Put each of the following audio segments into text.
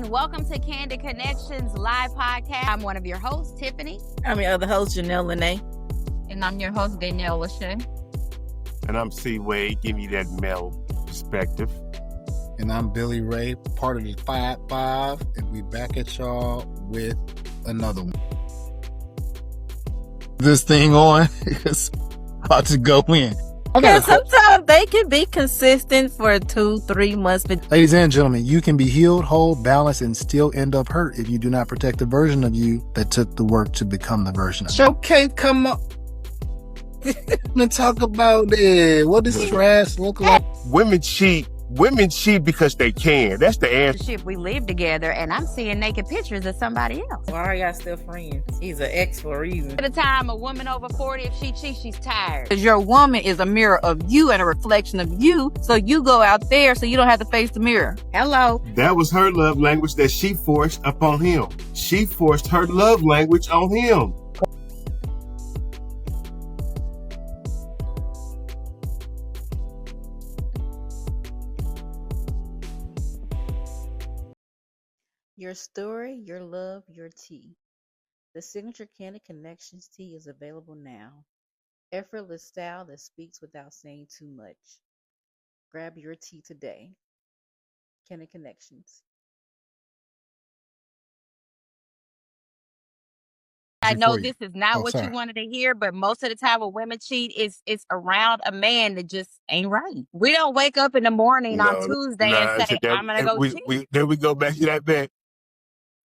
and welcome to Candid Connections live podcast. I'm one of your hosts, Tiffany. I'm your other host, Janelle Lene. And I'm your host, Danielle Lachey. And I'm C. Wade, giving you that male perspective. And I'm Billy Ray, part of the 5-5, and we back at y'all with another one. This thing on is about to go in. Yeah, sometimes they can be consistent for 2-3 months. But ladies and gentlemen, you can be healed, whole, balanced, and still end up hurt if you do not protect the version of you that took the work to become the version of you. Okay, come on. Let's talk about it. What does trash look like? Women cheat because they can. That's the answer. We live together, and I'm seeing naked pictures of somebody else. Why are y'all still friends? He's an ex for a reason. At the time, a woman over 40, if she cheats, she's tired. Because your woman is a mirror of you and a reflection of you, so you go out there so you don't have to face the mirror. Hello. That was her love language that she forced upon him. She forced her love language on him. Your story, your love, your tea. The signature Candid Connections tea is available now. Effortless style that speaks without saying too much. Grab your tea today. Candid Connections. I know this is not what you wanted to hear, but most of the time when women cheat, it's around a man that just ain't right. We don't wake up in the morning on Tuesday and say, I'm going to go cheat. Then we go back to that bed.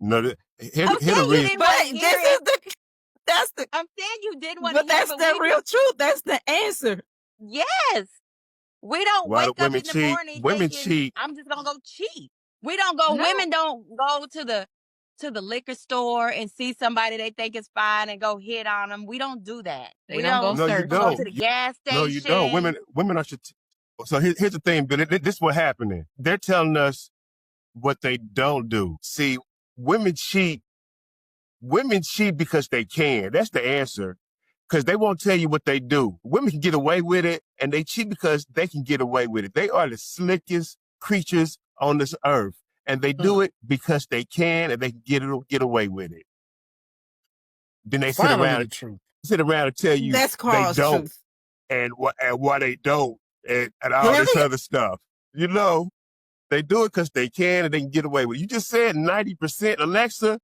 No, hit a reason. But I'm saying you didn't want to hear it. But that's the real truth. That's the answer. Yes. We don't wake up in the morning women thinking, cheat. I'm just going to go cheat. We don't go, women don't go to the liquor store and see somebody they think is fine and go hit on them. We don't do that. We don't No, you don't. Go to the gas station. No, you don't. Women are. So here's the thing, Billy. This is what happening. They're telling us what they don't do. See, women cheat because they can. That's the answer. Because they won't tell you what they do. Women can get away with it, and they cheat because they can get away with it. They are the slickest creatures on this earth. And they do it because they can, and they can get away with it. Then they sit around and tell you that's called they don't, truth. and why they don't, and all this other stuff. You know, they do it because they can, and they can get away with it. You just said 90%, Alexa.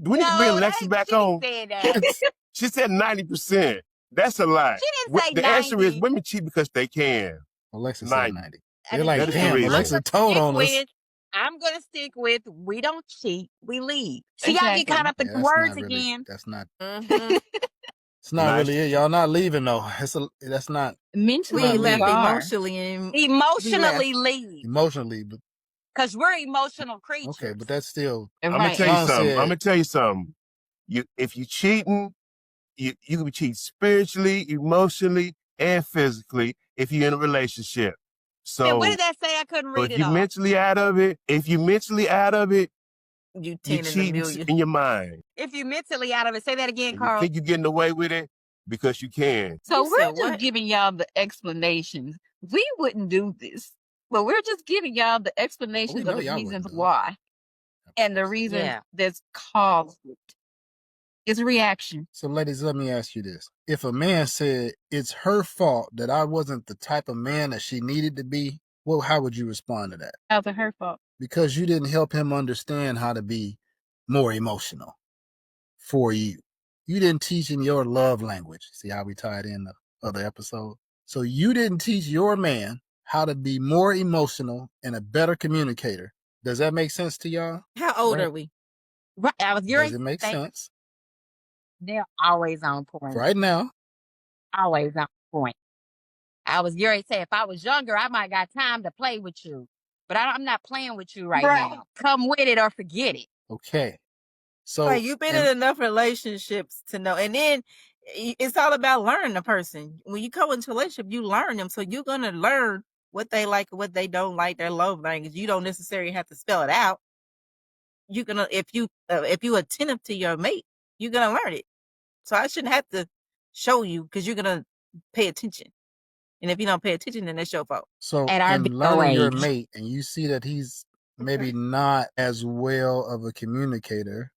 We need to bring Alexa back on. She said 90%. That's a lie. She didn't say the 90. answer is women cheat because they can. Alexa said 90. They're That like, is the damn, reason. Alexa told on us. I'm going to stick with, we don't cheat, we leave. See, Exactly. y'all get caught up in the words again. That's not. Mm-hmm. It's not really it. Y'all not leaving though. That's not. Mentally, We left we are. emotionally. Leave. Emotionally, but Because we're emotional creatures. okay, but that's still. And I'm gonna right. tell you something. If you cheating, you can cheat spiritually, emotionally, and physically if you're in a relationship. So And what did that say? I couldn't read if it you're all. mentally out of it, You you're 10 in a cheating million. in your mind. If you're mentally out of it, say that again, And Carl. you think you're getting away with it because you can. So You we're said just what? giving y'all the explanations. We wouldn't do this, but we're just giving y'all the explanations know of the y'all reasons wouldn't do it. why. And the reasons Yeah. that's caused it. It's a reaction. So, ladies, let me ask you this: if a man said it's her fault that I wasn't the type of man that she needed to be, well, how would you respond to that? How's it her fault? Because you didn't help him understand how to be more emotional for you. You didn't teach him your love language. See how we tied in the other episode? So you didn't teach your man how to be more emotional and a better communicator. Does that make sense to y'all? How old Right. are we? Right. I was Does it make sense? They're always on point. Right now. Always on point. I was Gary say, if I was younger, I might got time to play with you. But I'm not playing with you right now. Come with it or forget it. Okay. So Like, you've been in enough relationships to know. And then it's all about learning a person. When you come into a relationship, you learn them. So you're going to learn what they like, what they don't like, their love language. You don't necessarily have to spell it out. You're going to, if you attentive to your mate, you're going to learn it. So I shouldn't have to show you because you're going to pay attention. And if you don't pay attention, then that's your fault. So At our in big learning your age. mate and you see that he's maybe not as well of a communicator.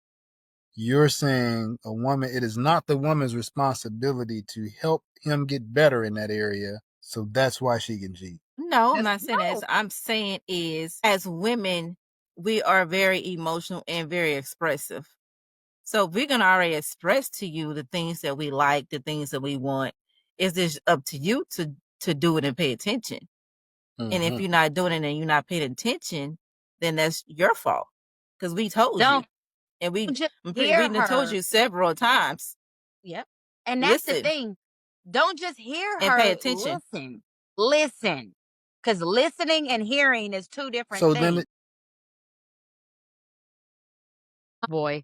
You're saying a woman, it is not the woman's responsibility to help him get better in that area. So that's why she can cheat. No, I'm not saying that. I'm saying is, as women, we are very emotional and very expressive. So we're going to already express to you the things that we like, the things that we want. It's just up to you to do it and pay attention. Mm-hmm. And if you're not doing it and you're not paying attention, then that's your fault. Because we told you. And we told you several times. Yep. And that's the thing. Don't just hear her. Pay attention. Listen. Because listening and hearing is two different things. Boy.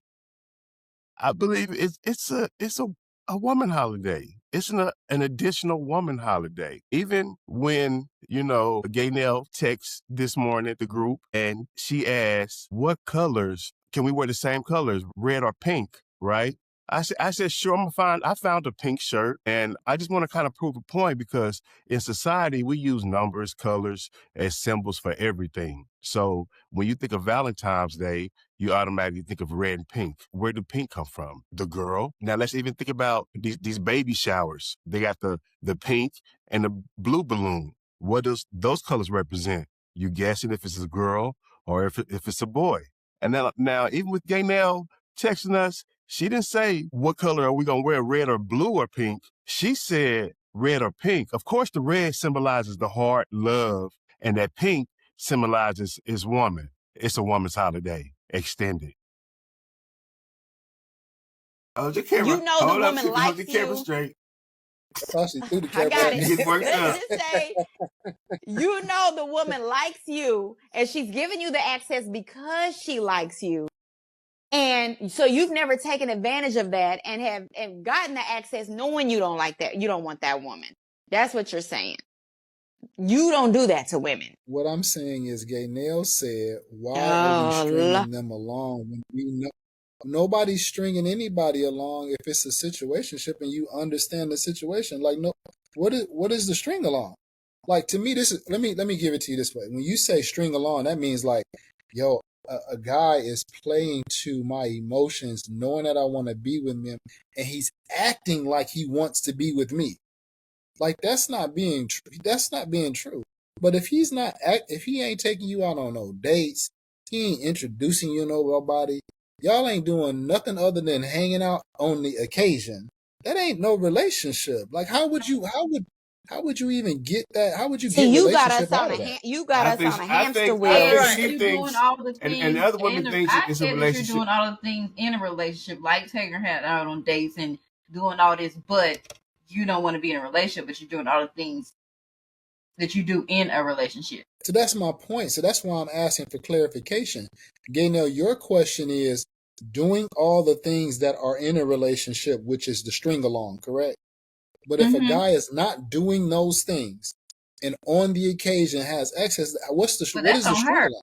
I believe it's a woman holiday. It's an additional woman holiday. Even when, Gaynell texts this morning at the group and she asked, what colors, can we wear the same colors, red or pink, right? I said, sure, I found a pink shirt, and I just want to kind of prove a point because in society, we use numbers, colors as symbols for everything. So when you think of Valentine's Day, you automatically think of red and pink. Where did pink come from? The girl. Now let's even think about these baby showers. They got the pink and the blue balloon. What does those colors represent? You guessing if it's a girl or if it's a boy. And now even with Gaynell texting us, she didn't say what color are we gonna wear, red or blue or pink. She said red or pink. Of course, the red symbolizes the heart, love, and that pink symbolizes is woman. It's a woman's holiday. Extended. Oh, the camera. You know the woman likes you. Camera straight. I got it. Let's just say, you know the woman likes you, and she's giving you the access because she likes you. And so you've never taken advantage of that and have gotten the access knowing you don't like that. You don't want that woman. That's what you're saying. You don't do that to women. What I'm saying is Gaynell said, why are you stringing them along when you know nobody's stringing anybody along if it's a situationship and you understand the situation? Like, no, what is the string along? Like, to me, this is, let me give it to you this way. When you say string along, that means like, yo, a guy is playing to my emotions, knowing that I want to be with him, and he's acting like he wants to be with me. Like, that's not being true. But if he ain't taking you out on no dates, he ain't introducing you to nobody, y'all ain't doing nothing other than hanging out on the occasion, that ain't no relationship. Like, how would you even get that? How would you get relationship out of that? You got us on a hamster wheel. You're doing all the things, and the other woman thinks it's a relationship. You're doing all the things in a relationship, like taking her out on dates and doing all this, but you don't want to be in a relationship, but you're doing all the things that you do in a relationship. So that's my point. So that's why I'm asking for clarification. Gaynell, your question is doing all the things that are in a relationship, which is the string along, correct? But if a guy is not doing those things and on the occasion has access, what is the string along?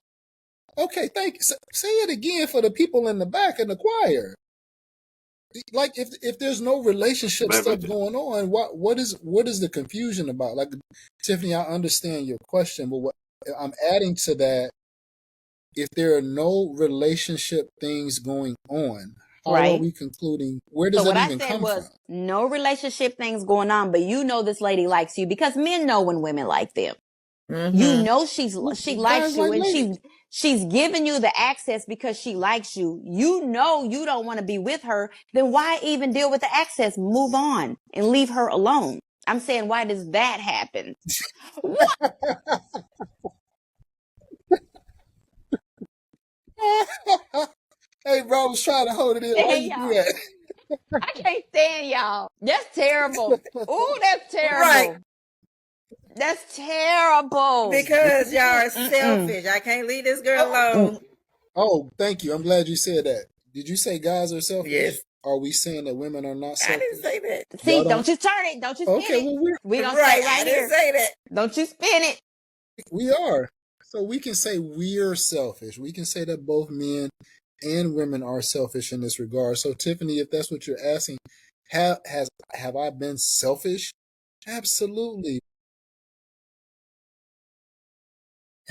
Okay, thank you. Say it again for the people in the back in the choir. Like, if there's no relationship stuff going on, what is the confusion about? Like, Tiffany, I understand your question, but what I'm adding to that, if there are no relationship things going on, how are we concluding? Where does that even come from? No relationship things going on, but you know this lady likes you because men know when women like them. Mm-hmm. You know she likes you, and she's giving you the access because she likes you. You know you don't want to be with her. Then why even deal with the access? Move on and leave her alone. I'm saying, why does that happen? Hey, bro, I was trying to hold it in. Why you do that? I can't stand y'all. That's terrible. Ooh, that's terrible. Right. That's terrible. Because y'all are selfish. I can't leave this girl alone. Oh, thank you. I'm glad you said that. Did you say guys are selfish? Yes. Are we saying that women are not selfish? I didn't say that. See, don't you turn it. Don't you spin it. Well, we're going to say right here. I didn't say that. Don't you spin it. We are. So we can say we're selfish. We can say that both men and women are selfish in this regard. So, Tiffany, if that's what you're asking, have I been selfish? Absolutely.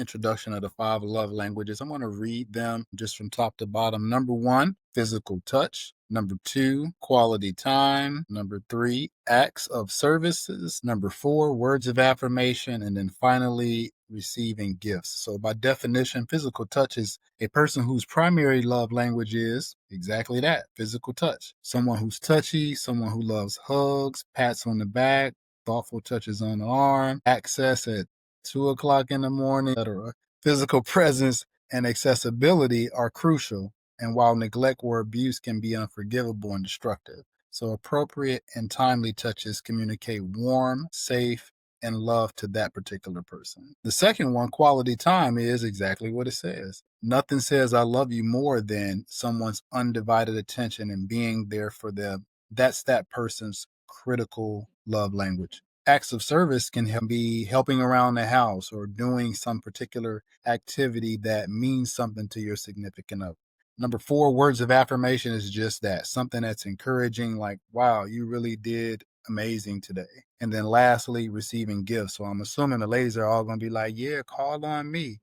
introduction of the 5 love languages. I'm going to read them just from top to bottom. Number 1, physical touch. Number 2, quality time. Number 3, acts of services. Number 4, words of affirmation. And then finally, receiving gifts. So by definition, physical touch is a person whose primary love language is exactly that, physical touch. Someone who's touchy, someone who loves hugs, pats on the back, thoughtful touches on the arm, access at 2 o'clock in the morning, etc. Physical presence and accessibility are crucial, and while neglect or abuse can be unforgivable and destructive. So appropriate and timely touches communicate warm, safe, and love to that particular person. The second one, quality time, is exactly what it says. Nothing says I love you more than someone's undivided attention and being there for them. That's that person's critical love language. Acts of service can be helping around the house or doing some particular activity that means something to your significant other. Number 4, words of affirmation is just that, something that's encouraging, like, wow, you really did amazing today. And then lastly, receiving gifts. So I'm assuming the ladies are all going to be like, yeah, call on me.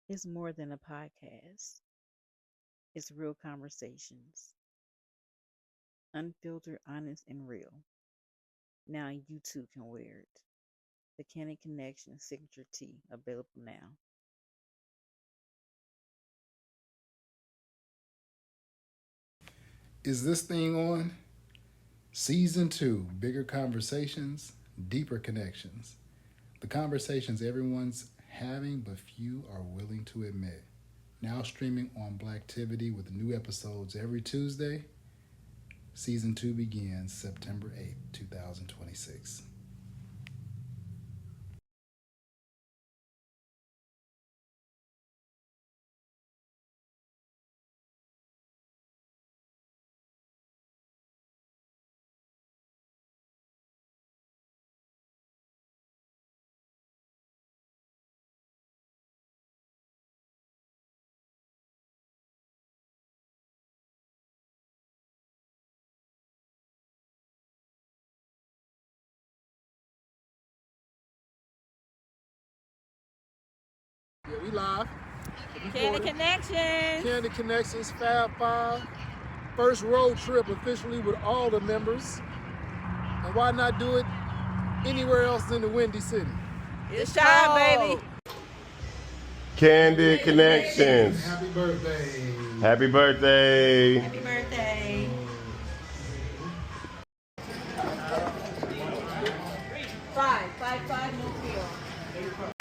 It's more than a podcast. It's real conversations. Unfiltered, honest, and real. Now you too can wear it. The Candid Connection Signature Tee, available now. Is this thing on? Season 2, bigger conversations, deeper connections. The conversations everyone's having, but few are willing to admit. Now streaming on Blacktivity with new episodes every Tuesday. Season 2 begins September 8th, 2026. Yeah, we live. Candid Connections. Candid Connections, Fab Five. First road trip officially with all the members. And why not do it anywhere else in the Windy City? It's time, baby. Candid Connections. Happy birthday. Happy birthday. Happy birthday. 5, 5, 5, no feel.